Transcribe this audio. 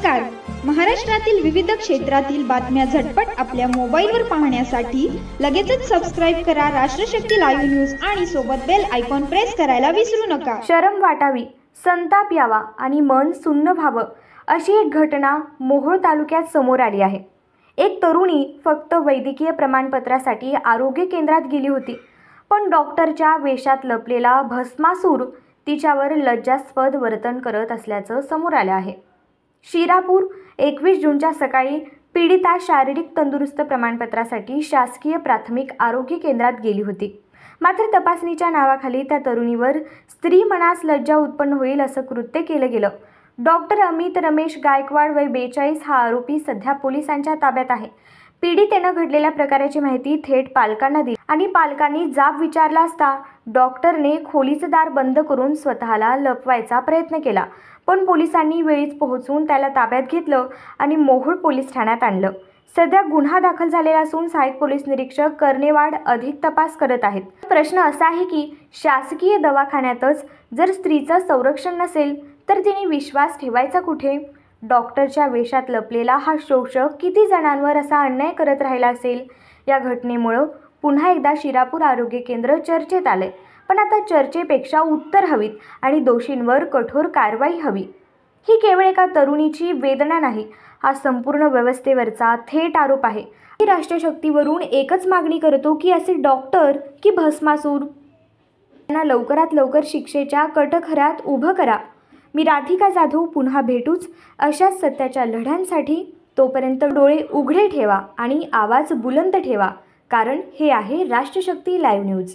नमस्कार. महाराष्ट्रातील विविध क्षेत्रातील बातम्या झटपट आपल्या मोबाईलवर पाहण्यासाठी लगेचच सबस्क्राईब करा राष्ट्रशक्ती लाईव्ह न्यूज आणि सोबत बेल आयकॉन प्रेस करायला विसरू नका. शरम वाटावी, संताप यावा आणि मन सुन्न व्हावं अशी एक घटना मोहोळ तालुक्यात समोर आली आहे. एक तरुणी फक्त वैद्यकीय प्रमाणपत्रासाठी आरोग्य केंद्रात गेली होती, पण डॉक्टरच्या वेशात लपलेला भस्मासूर तिच्यावर लज्जास्पद वर्तन करत असल्याचं समोर आलं आहे. शिरापूर 21 जूनच्या सकाळी पीडिता शारीरिक तंदुरुस्त प्रमाणपत्रासाठी शासकीय प्राथमिक आरोग्य केंद्रात गेली होती. मात्र तपासणीच्या नावाखाली त्या तरुणीवर स्त्री मनास लज्जा उत्पन्न होईल असं कृत्य केलं गेलं. डॉक्टर अमित रमेश गायकवाड वय 42 हा आरोपी सध्या पोलिसांच्या ताब्यात आहे. पीडितेनं घडलेल्या प्रकाराची माहिती थेट पालकांना दिली आणि पालकांनी जाब विचारला असता डॉक्टरने खोलीचं दार बंद करून स्वतःला लपवायचा प्रयत्न केला, पण पोलिसांनी वेळीच पोहोचून त्याला ताब्यात घेतलं आणि मोहोळ पोलीस ठाण्यात आणलं. सध्या गुन्हा दाखल झालेला असून सहाय्यक पोलीस निरीक्षक कर्णेवाड अधिक तपास करत आहेत. प्रश्न असा आहे की शासकीय दवाखान्यातच जर स्त्रीचं संरक्षण नसेल तर तिने विश्वास ठेवायचा कुठे? डॉक्टरच्या वेशात लपलेला हा शोषक किती जणांवर असा अन्याय करत राहिला असेल? या घटनेमुळं पुन्हा एकदा शिरापूर आरोग्य केंद्र चर्चेत आले. पण आता चर्चेपेक्षा उत्तर हवीत आणि दोषींवर कठोर कारवाई हवी. ही केवळ एका तरुणीची वेदना नाही, हा संपूर्ण व्यवस्थेवरचा थेट आरोप आहे. मी राष्ट्रशक्तीवरून एकच मागणी करतो की असे डॉक्टर की भस्मासूर यांना लवकरात लवकर शिक्षेच्या कटघऱ्यात उभं करा. मी राधिका जाधव पुन्हा भेटूच अशाच सत्याच्या लढ्यांसाठी. तोपर्यंत डोळे उघडे ठेवा आणि आवाज बुलंद ठेवा, कारण हे आहे राष्ट्रशक्ती लाईव्ह न्यूज.